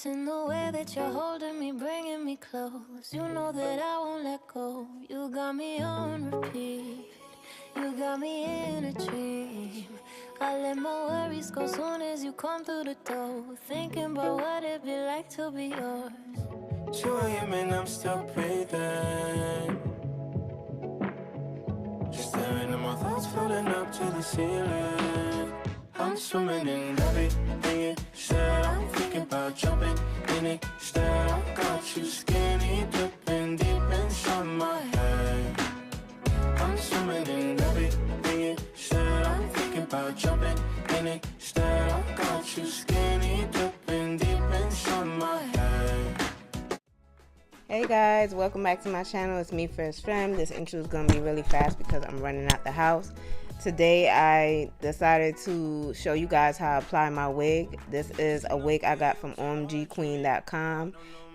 nice in the way that you're holding me, bringing me close. You know that I won't let go. You got me on repeat. You got me in a dream. I let my worries go soon as you come through the door. Thinking about what it'd be like to be yours. 2 a.m. and I'm still breathing. Staring at my thoughts floating up to the ceiling. I'm swimming in everything you said. I'm thinking about jumping in it. Instead, I got you skinny dipping deep inside my head. I'm swimming in everything you said. I'm thinking about jumping in it. Instead, I got you skinny dipping deep inside my head. Hey guys, welcome back to my channel. It's me, Femme. This intro is going to be really fast because I'm running out the house. Today I decided to show you guys how I apply my wig. This is a wig I got from omgqueen.com,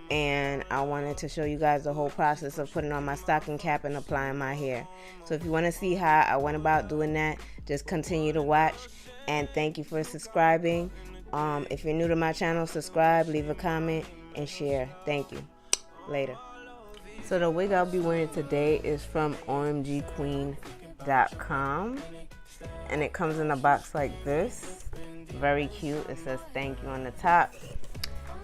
and I wanted to show you guys the whole process of putting on my stocking cap and applying my hair. So if you want to see how I went about doing that, just continue to watch, and thank you for subscribing. If you're new to my channel, subscribe, leave a comment, and share. Thank you. Later. So the wig I'll be wearing today is from omgqueen.com, and it comes in a box like this. Very cute. It says thank you on the top,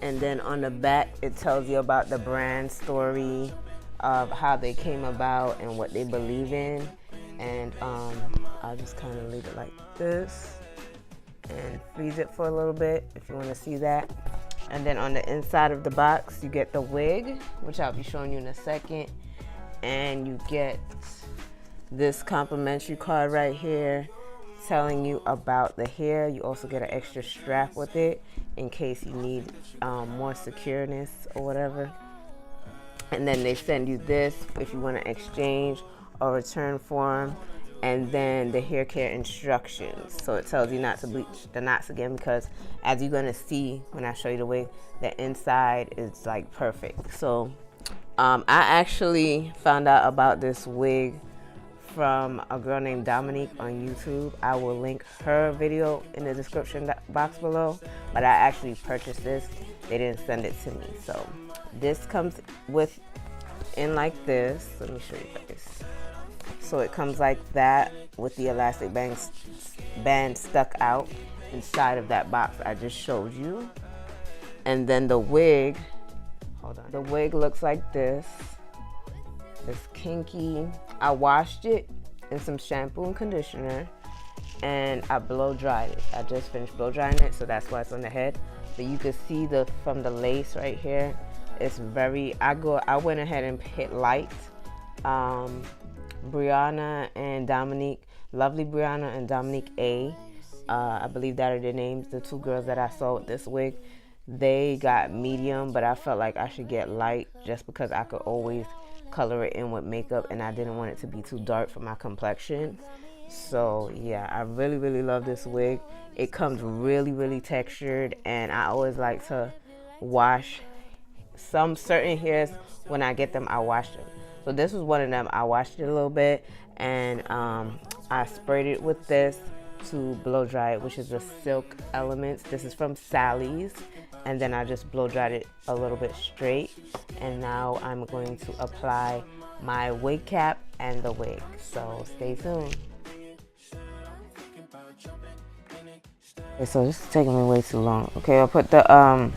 and then on the back it tells you about the brand story of how they came about and what they believe in. And I'll just kind of leave it like this and freeze it for a little bit if you want to see that. And then on the inside of the box, you get the wig, which I'll be showing you in a second. And you get this complimentary card right here telling you about the hair. You also get an extra strap with it in case you need more secureness or whatever. And then they send you this if you want to exchange or return form. And then the hair care instructions. So it tells you not to bleach the knots again, because as you're gonna see when I show you the wig, the inside is like perfect. So I actually found out about this wig from a girl named Dominique on YouTube. I will link her video in the description box below, but I actually purchased this. They didn't send it to me. So this comes in like this. Let me show you guys. So it comes like that with the elastic band stuck out inside of that box I just showed you. And then the wig, hold on. The wig looks like this. It's kinky. I washed it in some shampoo and conditioner, and I blow dried it. I just finished blow drying it, so that's why it's on the head. But you can see from the lace right here. It's very. I went ahead and hit light. Brianna and Dominique, lovely Brianna and Dominique A, I believe that are their names, the two girls that I saw with this wig. They got medium, but I felt like I should get light just because I could always color it in with makeup, and I didn't want it to be too dark for my complexion. So yeah, I really love this wig. It comes really textured, and I always like to wash some certain hairs. When I get them, I wash them. So this was one of them. I washed it a little bit, and I sprayed it with this to blow dry it, which is the Silk Elements. This is from Sally's, and then I just blow dried it a little bit straight. And now I'm going to apply my wig cap and the wig. So stay tuned. Okay, so this is taking me way too long. Okay, I'll put the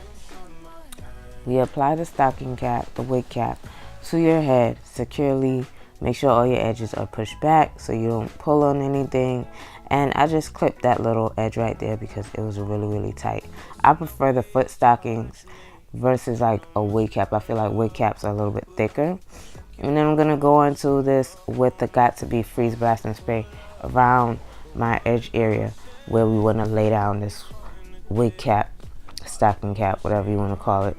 we apply the stocking cap, the wig cap, to your head securely. Make sure all your edges are pushed back so you don't pull on anything. And I just clipped that little edge right there because it was really tight. I prefer the foot stockings versus like a wig cap. I feel like wig caps are a little bit thicker. And then I'm gonna go into this with the Got To Be Freeze Blast and Spray around my edge area where we want to lay down this wig cap, stocking cap, whatever you want to call it.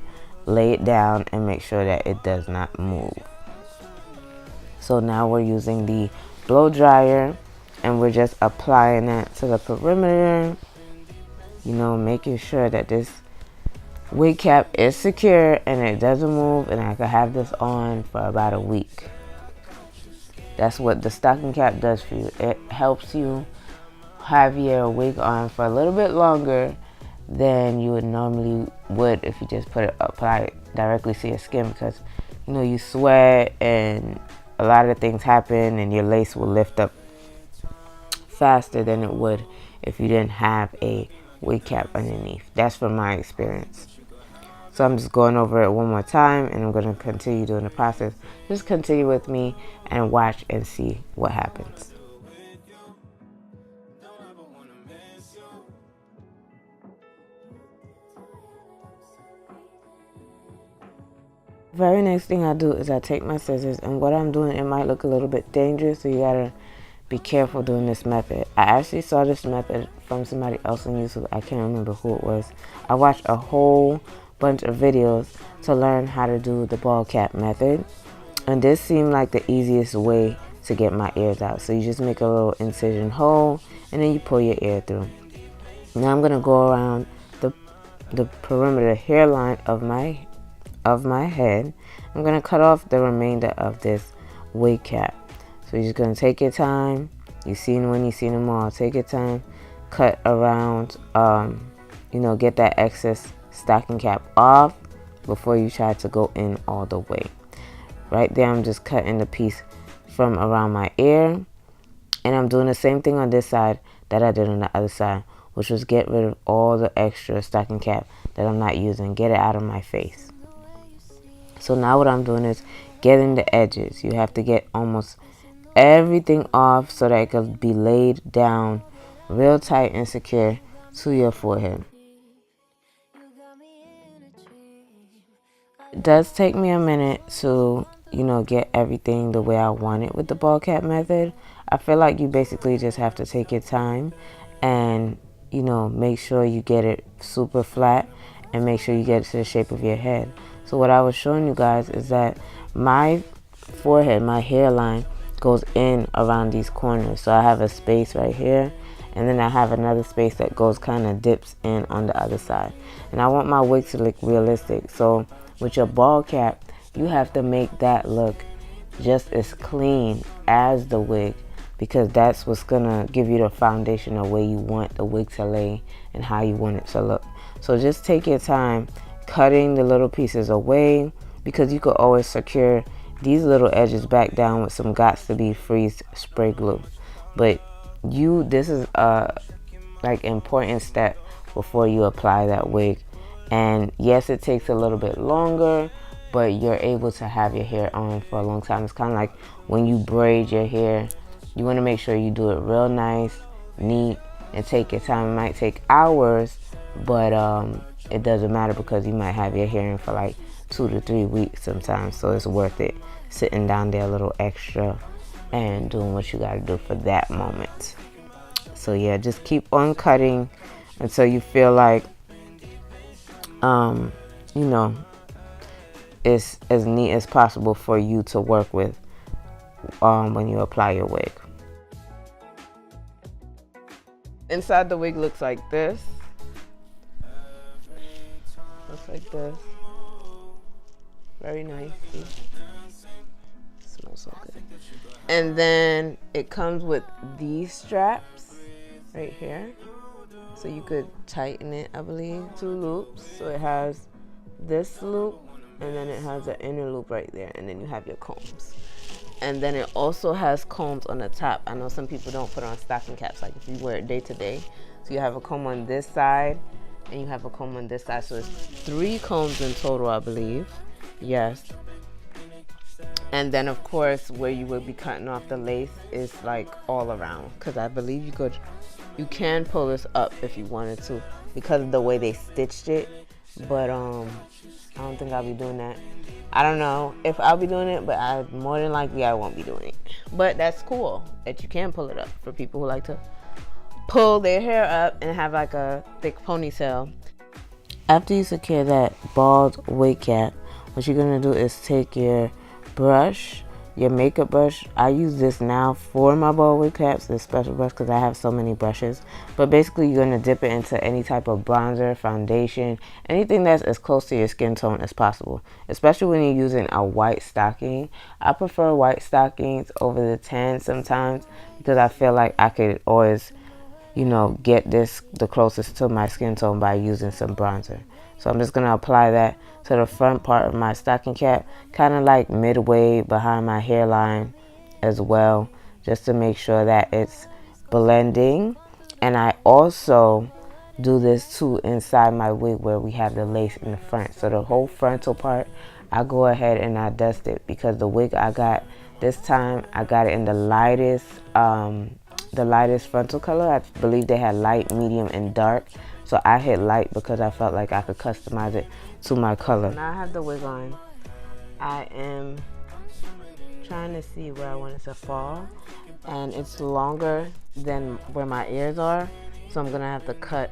Lay it down and make sure that it does not move. So now we're using the blow dryer, and we're just applying that to the perimeter, you know, making sure that this wig cap is secure and it doesn't move, and I could have this on for about a week. That's what the stocking cap does for you. It helps you have your wig on for a little bit longer than you would normally would if you just apply it directly to your skin, because you know you sweat and a lot of things happen and your lace will lift up faster than it would if you didn't have a wig cap underneath. That's from my experience. So I'm just going over it one more time, and I'm going to continue doing the process. Just continue with me and watch and see what happens. Very next thing I do is I take my scissors, and what I'm doing, it might look a little bit dangerous, so you gotta be careful doing this method. I actually saw this method from somebody else on YouTube. I can't remember who it was. I watched a whole bunch of videos to learn how to do the ball cap method, and this seemed like the easiest way to get my ears out. So you just make a little incision hole, and then you pull your ear through. Now I'm gonna go around the perimeter hairline of my head. I'm gonna cut off the remainder of this wig cap. So you're just gonna take your time. You've seen one, you've seen them all. Take your time, cut around, you know, get that excess stocking cap off before you try to go in all the way. Right there, I'm just cutting the piece from around my ear, and I'm doing the same thing on this side that I did on the other side, which was get rid of all the extra stocking cap that I'm not using, get it out of my face. So now what I'm doing is getting the edges. You have to get almost everything off so that it can be laid down real tight and secure to your forehead. It does take me a minute to, you know, get everything the way I want it with the ball cap method. I feel like you basically just have to take your time and, you know, make sure you get it super flat and make sure you get it to the shape of your head. So what I was showing you guys is that my forehead, my hairline, goes in around these corners. So I have a space right here, and then I have another space that goes kind of dips in on the other side. And I want my wig to look realistic. So with your ball cap, you have to make that look just as clean as the wig, because that's what's gonna give you the foundation of where you want the wig to lay and how you want it to look. So just take your time cutting the little pieces away, because you could always secure these little edges back down with some Gots to Be freeze spray glue. But this is a like important step before you apply that wig. And yes, it takes a little bit longer, but you're able to have your hair on for a long time. It's kind of like when you braid your hair, you want to make sure you do it real nice, neat, and take your time. It might take hours, but it doesn't matter, because you might have your hair in for like 2 to 3 weeks sometimes. So it's worth it sitting down there a little extra and doing what you got to do for that moment. So yeah, just keep on cutting until you feel like you know, it's as neat as possible for you to work with when you apply your wig. Inside the wig looks like this. Looks like this. Very nice. Smells so good. And then it comes with these straps right here. So you could tighten it, I believe, 2 loops. So it has this loop, and then it has an inner loop right there, and then you have your combs. And then it also has combs on the top. I know some people don't put on stocking caps, like if you wear it day to day. So you have a comb on this side, and you have a comb on this side. So it's 3 combs in total, I believe. Yes. And then of course where you would be cutting off the lace is like all around, because I believe you can pull this up if you wanted to, because of the way they stitched it. But I don't think I'll be doing that. I don't know if I'll be doing it, but more than likely I won't be doing it. But that's cool that you can pull it up for people who like to pull their hair up and have like a thick ponytail. After you secure that bald wig cap, what you're gonna do is take your brush, your makeup brush. I use this now for my bald wig caps, this special brush, because I have so many brushes. But basically you're going to dip it into any type of bronzer, foundation, anything that's as close to your skin tone as possible, especially when you're using a white stocking. I prefer white stockings over the tan sometimes, because I feel like I could always, you know, get this the closest to my skin tone by using some bronzer. So I'm just going to apply that to the front part of my stocking cap, kind of like midway behind my hairline as well, just to make sure that it's blending. And I also do this too inside my wig where we have the lace in the front. So the whole frontal part, I go ahead and I dust it, because the wig I got this time, I got it in the lightest frontal color. I believe they had light, medium, and dark. So I hit light because I felt like I could customize it to my color. Now I have the wig on. I am trying to see where I want it to fall, and it's longer than where my ears are, so I'm gonna have to cut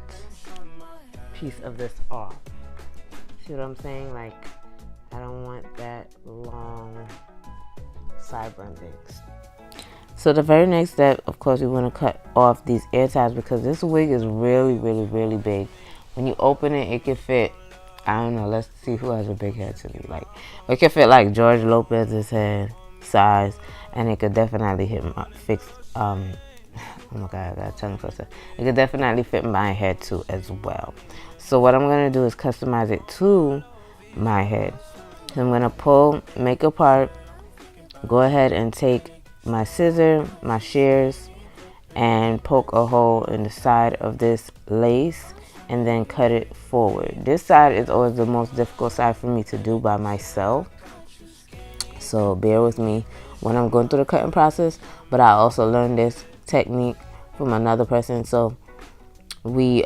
a piece of this off. See what I'm saying? Like, I don't want that long sideburn things. So the very next step, of course, we want to cut off these ear tabs, because this wig is really, really, really big. When you open it, it can fit, I don't know, let's see who has a big head to me. Like, it can fit like George Lopez's head size, and it could definitely oh my god, I got a tongue twister. It could definitely fit my head too as well. So what I'm going to do is customize it to my head. So I'm going to make a part, go ahead and take my scissor, my shears, and poke a hole in the side of this lace, and then cut it forward. This side is always the most difficult side for me to do by myself, so bear with me when I'm going through the cutting process. But I also learned this technique from another person. So you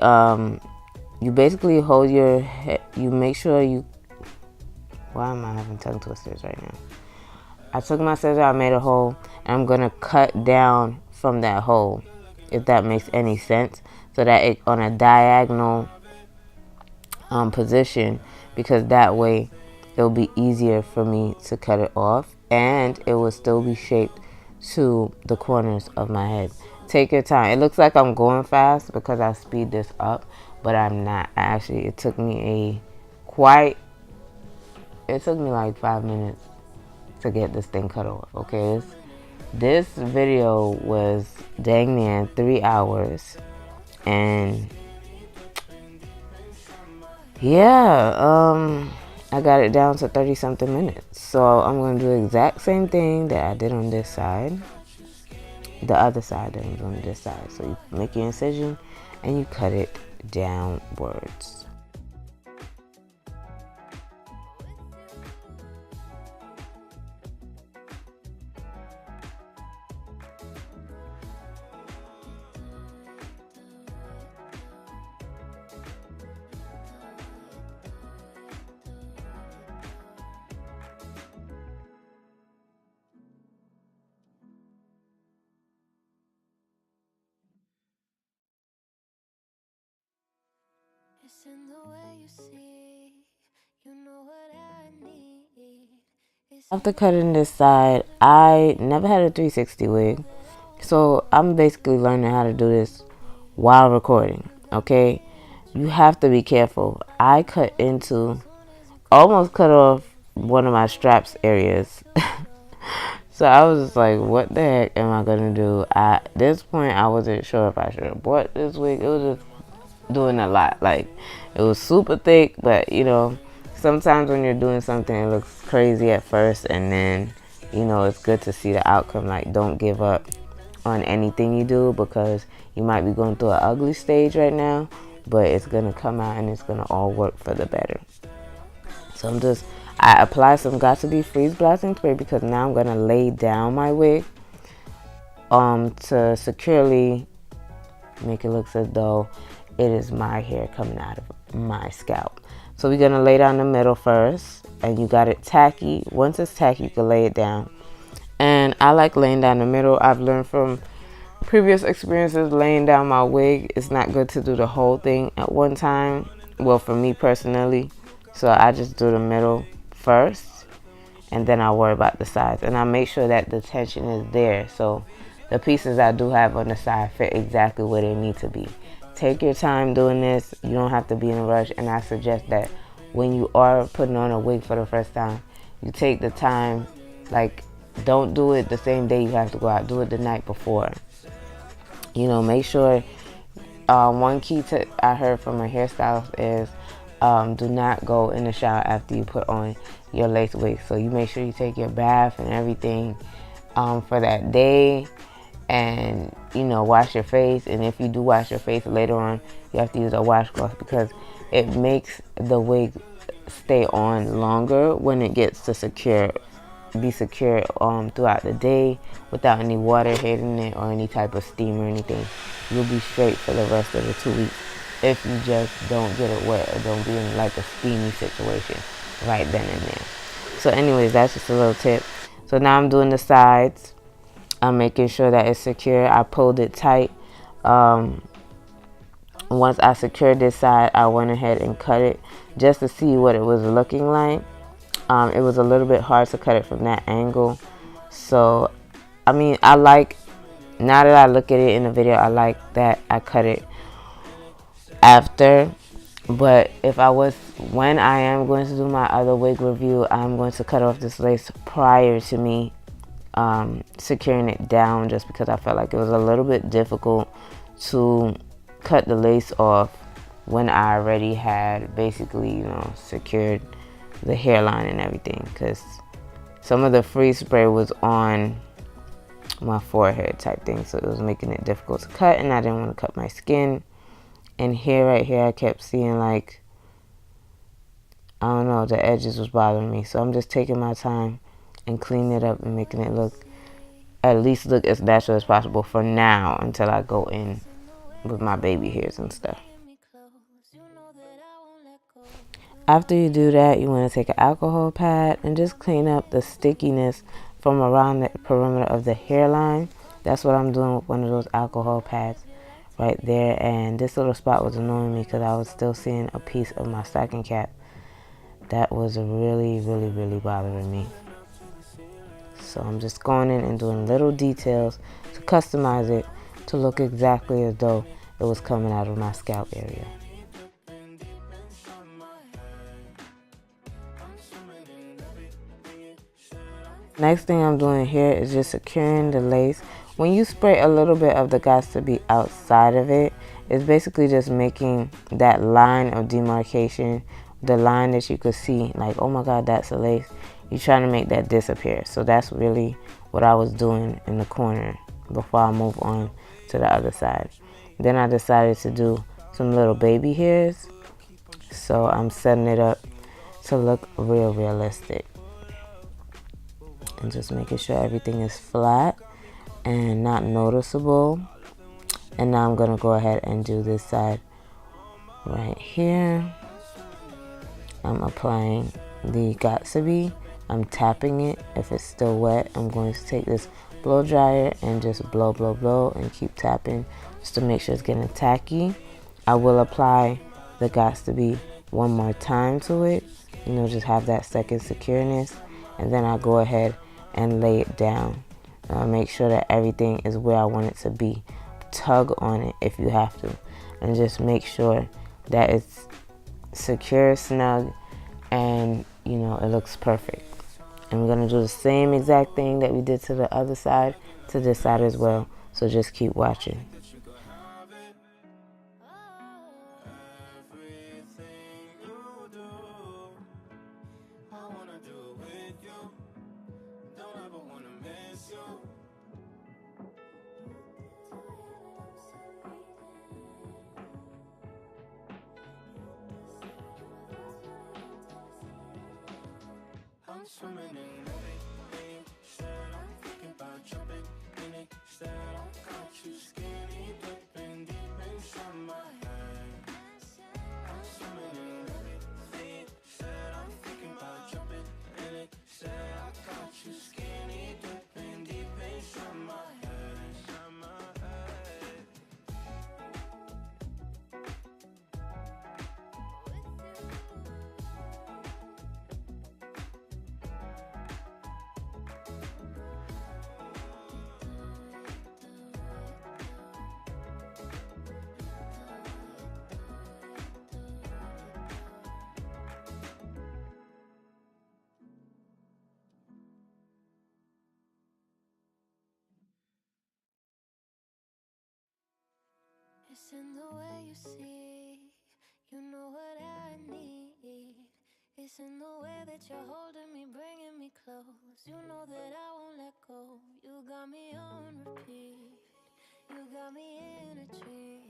basically hold your head, you make sure you, why am I having tongue twisters right now? I took my scissor, I made a hole, and I'm going to cut down from that hole, if that makes any sense, so that it on a diagonal position, because that way it'll be easier for me to cut it off, and it will still be shaped to the corners of my head. Take your time. It looks like I'm going fast because I speed this up, but I'm not. It took me like 5 minutes to get this thing cut off. Okay, this video was dang near 3 hours, and yeah, I got it down to 30 something minutes. So I'm going to do the exact same thing that I did on this side, the other side that I'm doing on this side. So you make your incision and you cut it downwards. After cutting this side, I never had a 360 wig, so I'm basically learning how to do this while recording. Okay, you have to be careful. I almost cut off one of my straps areas. So I was just like, what the heck am I gonna do? At this point, I wasn't sure if I should have bought this wig. It was just doing a lot. Like, it was super thick, but you know, sometimes when you're doing something, it looks crazy at first, and then, you know, it's good to see the outcome. Like, don't give up on anything you do, because you might be going through an ugly stage right now, but it's gonna come out and it's gonna all work for the better. So I apply some Got To Be Freeze Blasting Spray, because now I'm gonna lay down my wig to securely make it look as though it is my hair coming out of my scalp. So we're gonna lay down the middle first, and you got it tacky. Once it's tacky, you can lay it down. And I like laying down the middle. I've learned from previous experiences, laying down my wig, it's not good to do the whole thing at one time. Well, for me personally. So I just do the middle first, and then I worry about the sides. And I make sure that the tension is there, so the pieces I do have on the side fit exactly where they need to be. Take your time doing this. You don't have to be in a rush, and I suggest that when you are putting on a wig for the first time, you take the time. Like, don't do it the same day you have to go out. Do it the night before. You know, make sure, one key tip I heard from a hairstylist is do not go in the shower after you put on your lace wig. So you make sure you take your bath and everything for that day, and you know, wash your face. And if you do wash your face later on, you have to use a washcloth because it makes the wig stay on longer when it gets to be secure throughout the day without any water hitting it or any type of steam or anything. You'll be straight for the rest of the 2 weeks if you just don't get it wet or don't be in like a steamy situation right then and there. So anyways, that's just a little tip. So now I'm doing the sides. I'm making sure that it's secure. I pulled it tight. Once I secured this side, I went ahead and cut it just to see what it was looking like. It was a little bit hard to cut it from that angle. So, I mean, now that I look at it in the video, I like that I cut it after. But when I am going to do my other wig review, I'm going to cut off this lace prior to me securing it down, just because I felt like it was a little bit difficult to cut the lace off when I already had basically, you know, secured the hairline and everything, because some of the freeze spray was on my forehead type thing, so it was making it difficult to cut, and I didn't want to cut my skin. And right here I kept seeing, like, I don't know, the edges was bothering me, so I'm just taking my time and cleaning it up and making it at least look as natural as possible for now, until I go in with my baby hairs and stuff. After you do that, you want to take an alcohol pad and just clean up the stickiness from around the perimeter of the hairline. That's what I'm doing with one of those alcohol pads right there. And this little spot was annoying me because I was still seeing a piece of my stocking cap. That was really, really, really bothering me. So I'm just going in and doing little details to customize it to look exactly as though it was coming out of my scalp area. Next thing I'm doing here is just securing the lace. When you spray a little bit of the got to be outside of it, it's basically just making that line of demarcation, the line that you could see, like, oh my god, that's a lace. You're trying to make that disappear. So that's really what I was doing in the corner before I move on to the other side. Then I decided to do some little baby hairs. So I'm setting it up to look real realistic. And just making sure everything is flat and not noticeable. And now I'm going to go ahead and do this side right here. I'm applying the got-to-be. I'm tapping it. If it's still wet, I'm going to take this blow dryer and just blow, blow, blow, and keep tapping just to make sure it's getting tacky. I will apply the got-to-be one more time to it. You know, just have that second secureness. And then I'll go ahead and lay it down. Make sure that everything is where I want it to be. Tug on it if you have to. And just make sure that it's secure, snug, and, you know, it looks perfect. And we're going to do the same exact thing that we did to the other side, to this side as well. So just keep watching. Swimming in everything, said I'm thinking about jumping in it, said I got you skinny, dipping deep inside my head. I'm swimming in everything, said I'm thinking about jumping in it, said I got you skinny, dipping deep inside my head, inside my head. It's in the way you see You know what I need. It's in the way that you're holding me, bringing me close. You know that I won't let go. You got me on repeat. You got me in a dream.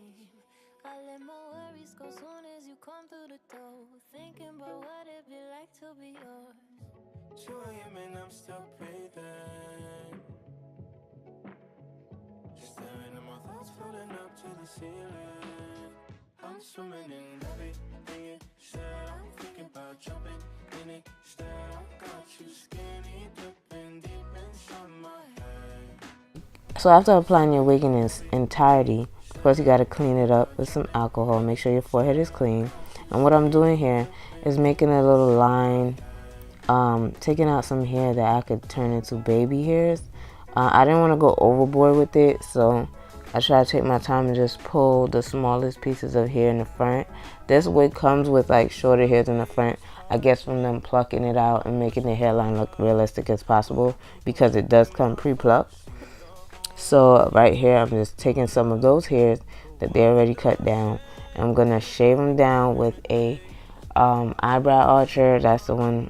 I let my worries go soon as you come through the door. Thinking about what it'd be like to be yours. 2 a.m. and I'm still breathing. Staring at my thoughts floating up to the ceiling. I'm swimming in everything you said. I'm thinking about jumping in it. Instead, I got you skinny dipping deep inside my head. So after applying your wig in its entirety, of course you got to clean it up with some alcohol. Make sure your forehead is clean. And what I'm doing here is making a little line, taking out some hair that I could turn into baby hairs. I didn't want to go overboard with it, so I try to take my time and just pull the smallest pieces of hair in the front. This wig comes with like shorter hairs in the front, I guess from them plucking it out and making the hairline look realistic as possible, because it does come pre-plucked. So right here I'm just taking some of those hairs that they already cut down, and I'm gonna shave them down with a eyebrow archer. That's the one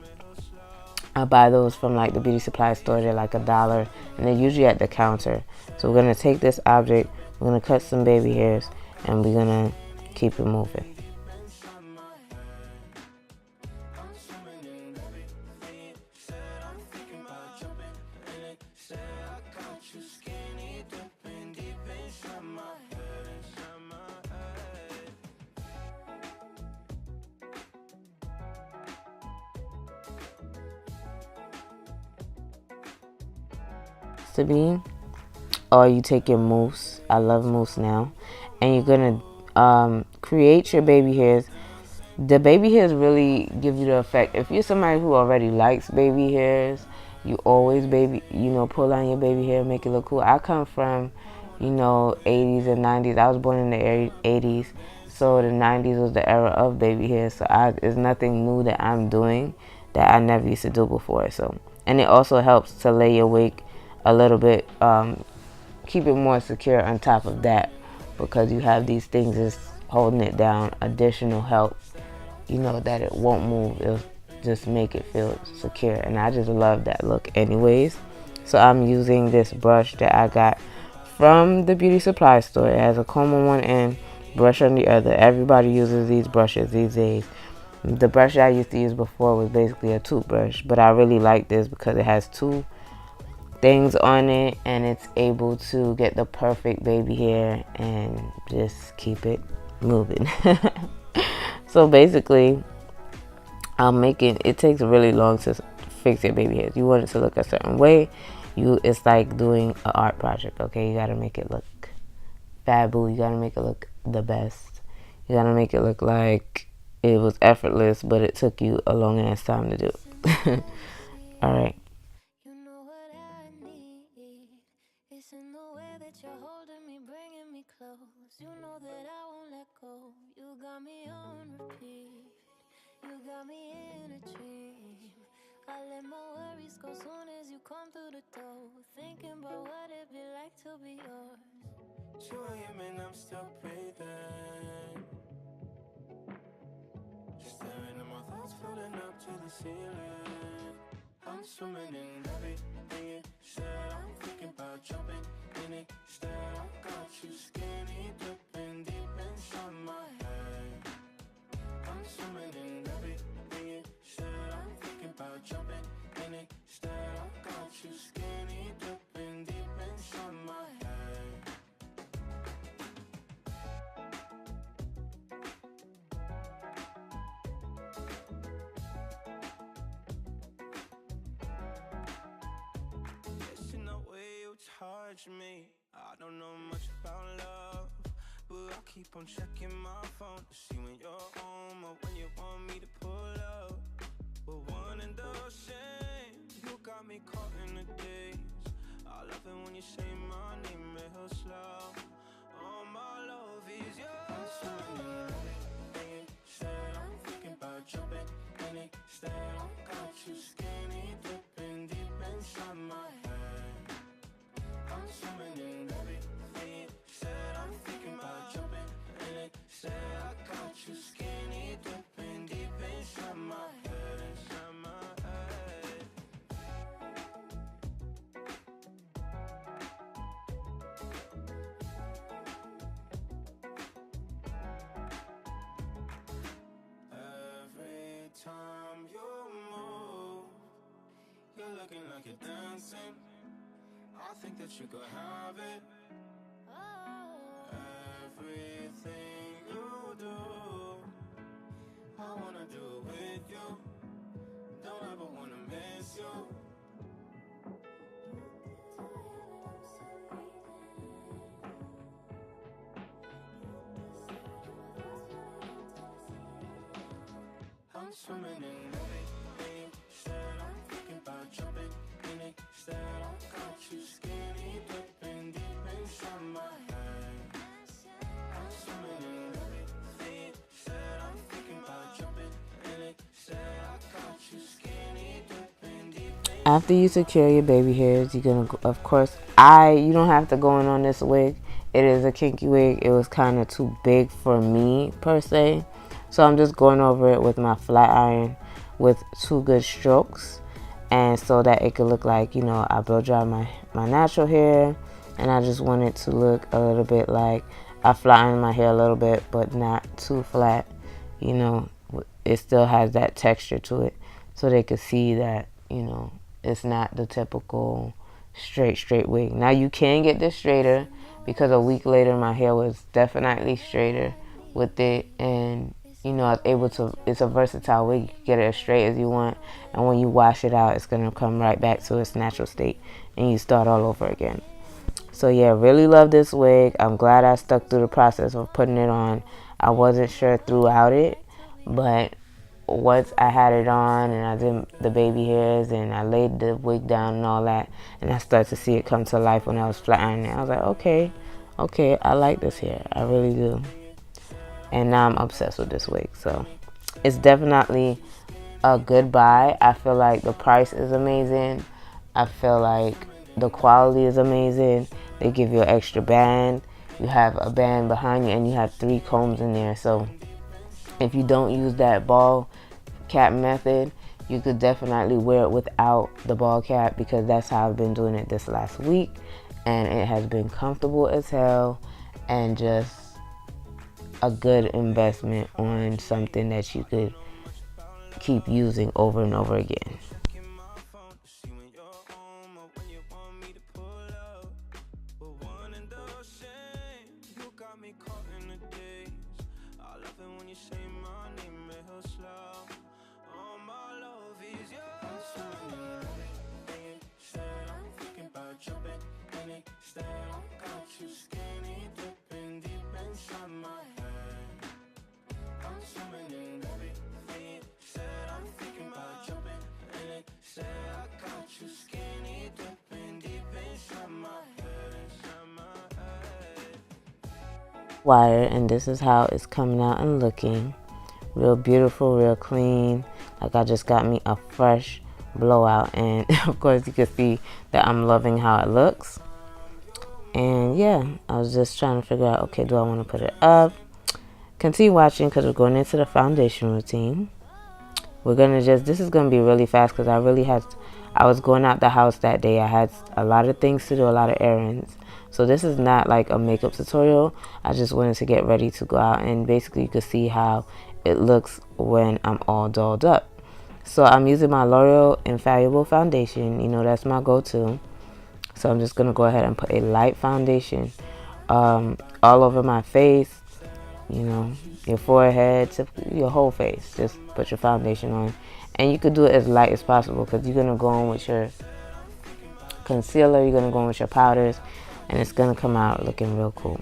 I buy those from like the beauty supply store. They're like $1 and they're usually at the counter. So we're gonna take this object, we're gonna cut some baby hairs, and we're gonna keep it moving. To be, or you take your mousse, I love mousse now, and you're gonna create your baby hairs. The baby hairs really give you the effect. If you're somebody who already likes baby hairs, you always pull on your baby hair, make it look cool. I come from 80s and 90s. I was born in the 80s, so the 90s was the era of baby hairs. So it's nothing new that I'm doing that I never used to do before. So, and it also helps to lay your wig a little bit, keep it more secure on top of that, because you have these things just holding it down. Additional help, that it won't move. It'll just make it feel secure, and I just love that look anyways. So I'm using this brush that I got from the beauty supply store. It has a comb on one end, brush on the other. Everybody uses these brushes these days. The brush I used to use before was basically a toothbrush, but I really like this because it has two things on it, and it's able to get the perfect baby hair and just keep it moving. So basically, it takes really long to fix your baby hairs. You want it to look a certain way. It's like doing an art project, okay? You gotta make it look fabulous. You gotta make it look the best. You gotta make it look like it was effortless, but it took you a long ass time to do it. All right. It's in the way that you're holding me, bringing me close. You know that I won't let go. You got me on repeat. You got me in a dream. I let my worries go soon as you come through the door. Thinking about what it'd be like to be yours. 2 a.m. and I'm still breathing. Staring at my thoughts floating up to the ceiling. I'm swimming in everything you said. I'm thinking about jumping in it. Instead, I got you skinny dipping deep inside my head. I'm swimming in everything you said. I'm thinking about jumping in it. Instead, I got you skinny dipping deep inside my head. Charge me. I don't know much about love, but I keep on checking my phone to see when you're home or when you want me to pull up. We're one and the same. You got me caught in the days. I love it when you say my name real slow. All my love is yours. I'm swimming in it. Said I'm thinking about jumping in it. Instead, I got you skinny dipping deep inside my head. I'm swimming in everything. Said I'm thinking about jumping in it. Say I got you skinny dipping deep inside my head, inside my head. Every time you move, you're looking like you're dancing. I think that you could have it. Everything you do, I wanna do it with you. Don't ever wanna miss you. I'm swimming in everything you said. I'm thinking about jumping in it. Instead, I got you skinny dipping deep inside my head. I'm swimming in everything you said. I'm thinking about jumping in it. Instead, I got you skinny dipping deep. After you secure your baby hairs, you're gonna, of course, you don't have to go in on this wig. It is a kinky wig. It was kind of too big for me per se, so I'm just going over it with my flat iron with 2 good strokes, and so that it could look like, you know, I blow dry my natural hair, and I just want it to look a little bit like I flat iron my hair a little bit, but not too flat. You know, it still has that texture to it, so they could see that, you know, it's not the typical straight wig. Now you can get this straighter, because a week later my hair was definitely straighter with it, and you know, I was able to, it's a versatile wig. You can get it as straight as you want, and when you wash it out, it's gonna come right back to its natural state, and you start all over again. So yeah, really love this wig. I'm glad I stuck through the process of putting it on. I wasn't sure throughout it, but once I had it on and I did the baby hairs and I laid the wig down and all that, and I started to see it come to life when I was flat ironing it, I was like, okay, I like this hair. I really do. And now I'm obsessed with this wig. So it's definitely a good buy. I feel like the price is amazing. I feel like the quality is amazing. They give you an extra band. You have a band behind you, and you have 3 combs in there. So if you don't use that ball cap method, you could definitely wear it without the ball cap, because that's how I've been doing it this last week, and it has been comfortable as hell, and just a good investment on something that you could keep using over and over again. Wire, and this is how it's coming out and looking. Real beautiful, real clean. Like I just got me a fresh blowout, and of course you can see that I'm loving how it looks. And yeah, I was just trying to figure out, okay, do I want to put it up? Continue watching, because we're going into the foundation routine. We're gonna this is gonna be really fast, because I was going out the house that day. I had a lot of things to do, a lot of errands. So this is not like a makeup tutorial. I just wanted to get ready to go out, and basically you can see how it looks when I'm all dolled up. So I'm using my L'Oreal Infallible foundation. You know, that's my go-to. So I'm just gonna go ahead and put a light foundation all over my face, you know, your forehead, your whole face. Just put your foundation on, and you could do it as light as possible, because you're gonna go on with your concealer, you're gonna go on with your powders, and it's gonna come out looking real cool.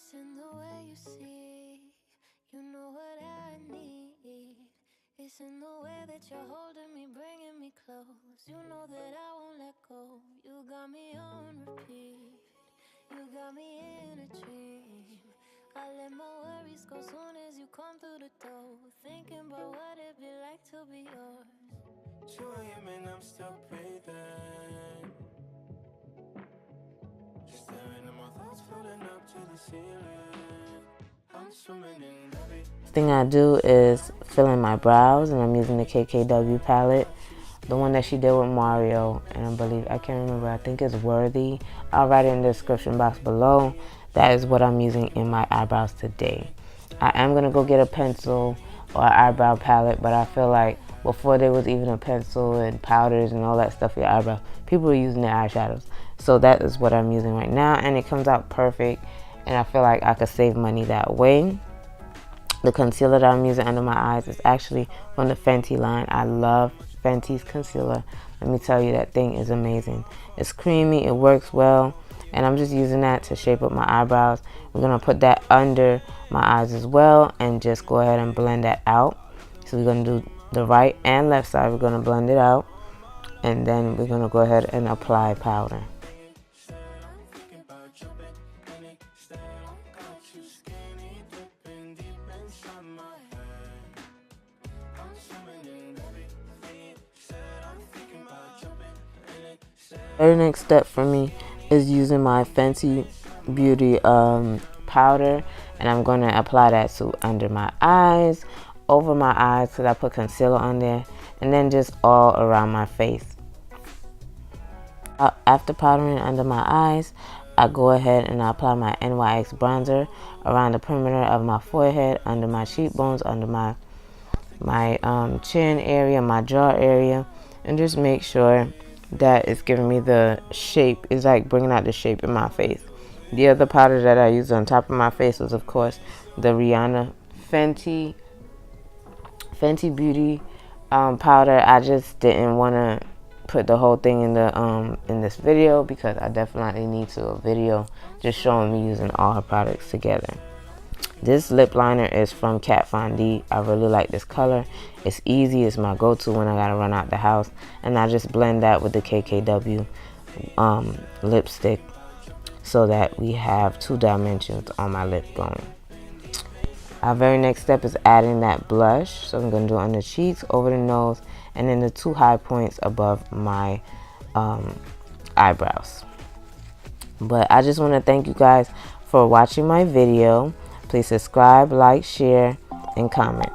It's in the way you see, you know what I need. It's in the way that you're holding me, bringing me close. You know that I won't let go. You got me on repeat, you got me in a dream. I let my worries go soon as you come through the door. Thinking about what it'd be like to be yours. 2 a.m. and I'm still breathing, staring at my thoughts floating up to the ceiling. I'm swimming in levy. Thing I do is fill in my brows, and I'm using the KKW palette, the one that she did with Mario, and I can't remember, I think it's Worthy. I'll write it in the description box below. That is what I'm using in my eyebrows today. I am gonna go get a pencil or an eyebrow palette, but I feel like before there was even a pencil and powders and all that stuff for your eyebrows, people were using their eyeshadows. So that is what I'm using right now, and it comes out perfect, and I feel like I could save money that way. The concealer that I'm using under my eyes is actually from the Fenty line. I love Fenty's concealer. Let me tell you, that thing is amazing. It's creamy, it works well, and I'm just using that to shape up my eyebrows. We're gonna put that under my eyes as well and just go ahead and blend that out. So we're gonna do the right and left side. We're gonna blend it out, and then we're gonna go ahead and apply powder. Very next step for me is using my Fenty Beauty powder, and I'm going to apply that to under my eyes, over my eyes, because I put concealer on there, and then just all around my face. After powdering under my eyes, I go ahead and I apply my NYX bronzer around the perimeter of my forehead, under my cheekbones, under my chin area, my jaw area, and just make sure that it's giving me the shape. It's like bringing out the shape in my face. The other powder that I used on top of my face was, of course, the Rihanna Fenty Beauty powder. I just didn't want to put the whole thing in the in this video, because I definitely need to a video just showing me using all her products together. This lip liner is from Kat Von D. I really like this color. It's easy. It's my go-to when I gotta run out the house, and I just blend that with the KKW lipstick so that we have 2 dimensions on my lip bone. Our very next step is adding that blush. So I'm gonna do it on the cheeks, over the nose, and then the 2 high points above my eyebrows. But I just want to thank you guys for watching my video. Please subscribe, like, share, and comment.